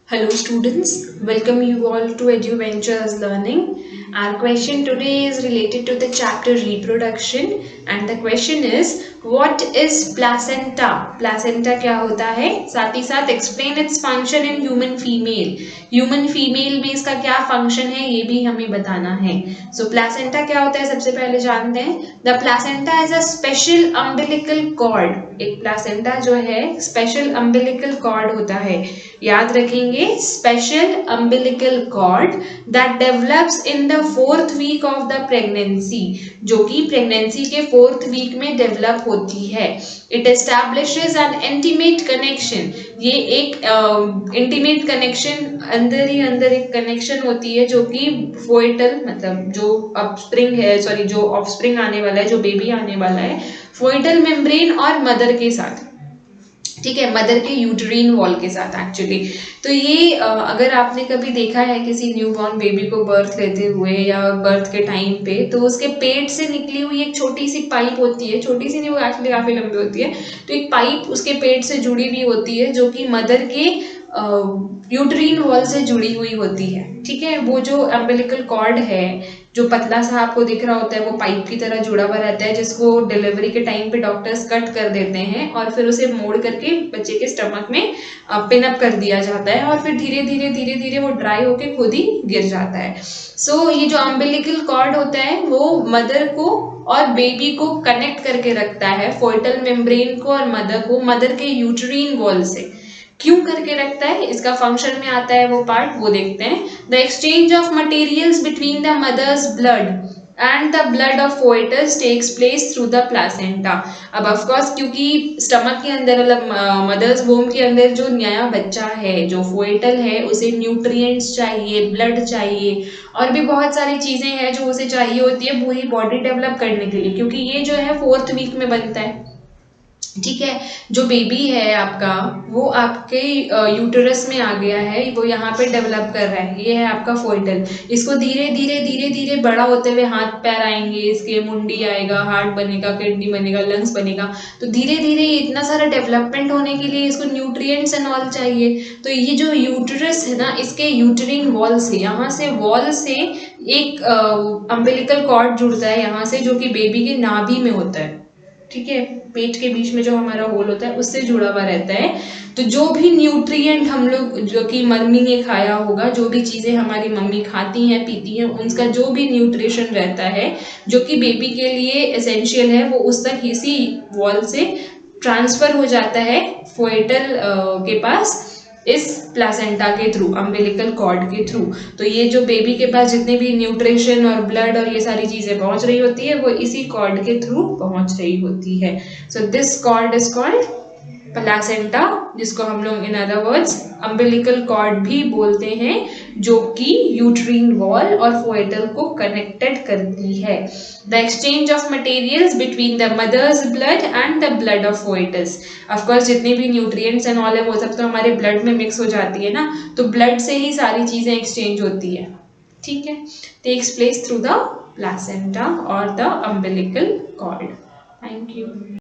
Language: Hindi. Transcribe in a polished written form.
Hello students, welcome you all to EduVentures Learning. Our question today is related to the chapter reproduction and the question is what is placenta? Placenta क्या होता है? साथ ही साथ explain its function in human female. Human female में इसका क्या function है ये भी हमें बताना है. So placenta क्या होता है सबसे पहले जानते हैं. The placenta is a special umbilical cord. एक placenta जो है special umbilical cord होता है. याद रखेंगे special umbilical cord that develops in the 4th week of the pregnancy, जो कि प्रेगनेंसी के 4th वीक में डेवलप होती है. It establishes N intimate connection. ये एक इंटीमेट कनेक्शन अंदर ही अंदर एक कनेक्शन होती है जो कि फोइटल मतलब जो ऑफस्प्रिंग है जो ऑफस्प्रिंग आने वाला है, जो बेबी आने वाला है, फोइटल मेम्ब्रेन और मदर के साथ. ठीक है, मदर के यूटरीन वॉल के साथ एक्चुअली. तो ये अगर आपने कभी देखा है किसी न्यूबॉर्न बेबी को बर्थ लेते हुए या बर्थ के टाइम पे, तो उसके पेट से निकली हुई एक छोटी सी पाइप होती है, छोटी सी नहीं वो एक्चुअली काफी लंबी होती है, तो एक पाइप उसके पेट से जुड़ी हुई होती है जो कि मदर के यूटरीन वॉल से जुड़ी हुई होती है. ठीक है, वो जो अम्बिलिकल कॉर्ड है जो पतला सा आपको दिख रहा होता है वो पाइप की तरह जुड़ा हुआ रहता है, जिसको डिलीवरी के टाइम पे डॉक्टर्स कट कर देते हैं और फिर उसे मोड़ करके बच्चे के स्टमक में पिन अप कर दिया जाता है और फिर धीरे धीरे वो ड्राई होके खुद ही गिर जाता है. सो ये जो अम्बिलिकल कॉर्ड होता है वो मदर को और बेबी को कनेक्ट करके रखता है, फोइटल मेम्ब्रेन को और मदर को मदर के यूटरीन वॉल से. क्यों करके रखता है, इसका फंक्शन में आता है वो पार्ट, वो देखते हैं. The exchange of materials between the mother's blood and the blood of foetus takes place through the placenta. अब ऑफ कोर्स क्योंकि स्टमक के अंदर मतलब मदर्स वोम के अंदर जो नया बच्चा है जो फोइटल है उसे न्यूट्रिएंट्स चाहिए, ब्लड चाहिए और भी बहुत सारी चीजें हैं जो उसे चाहिए होती है पूरी बॉडी डेवलप करने के लिए, क्योंकि ये जो है 4th वीक में बनता है. ठीक है, जो बेबी है आपका वो आपके यूटरस में आ गया है, वो यहाँ पे डेवलप कर रहा है, ये है आपका फोइटल. इसको धीरे धीरे बड़ा होते हुए हाथ पैर आएंगे, इसके मुंडी आएगा, हार्ट बनेगा, किडनी बनेगा, लंग्स बनेगा. तो धीरे धीरे इतना सारा डेवलपमेंट होने के लिए इसको न्यूट्रिएंट्स एंड ऑल चाहिए. तो ये जो यूटरस है ना, इसके यूटरीन वॉल से, यहाँ से वॉल से एक अम्बिलिकल कॉर्ड जुड़ता है यहाँ से, जो कि बेबी के नाभि में होता है. ठीक है, पेट के बीच में जो हमारा होल होता है उससे जुड़ा हुआ रहता है. तो जो भी न्यूट्रिएंट हम लोग जो कि मम्मी ने खाया होगा, जो भी चीजें हमारी मम्मी खाती हैं पीती हैं, उनका जो भी न्यूट्रिशन रहता है जो कि बेबी के लिए एसेंशियल है, वो उस तक इसी वॉल से ट्रांसफर हो जाता है फोइटल के पास इस प्लासेंटा के थ्रू, अम्बिलिकल कॉर्ड के थ्रू. तो ये जो बेबी के पास जितने भी न्यूट्रिशन और ब्लड और ये सारी चीजें पहुंच रही होती है वो इसी कॉर्ड के थ्रू पहुंच रही होती है. So this cord is called placenta, जिसको हम लोग in other words umbilical cord भी बोलते हैं, जो कि यूटरीन वॉल और फोइटल को कनेक्टेड करती है. The exchange of materials between the mother's blood and the blood of foetus. Of course जितने भी न्यूट्रिएंट्स एंड ऑल है वो सब तो हमारे ब्लड में मिक्स हो जाती है ना, तो ब्लड से ही सारी चीजें एक्सचेंज होती है. ठीक है, takes place through the placenta और the umbilical cord. Thank you.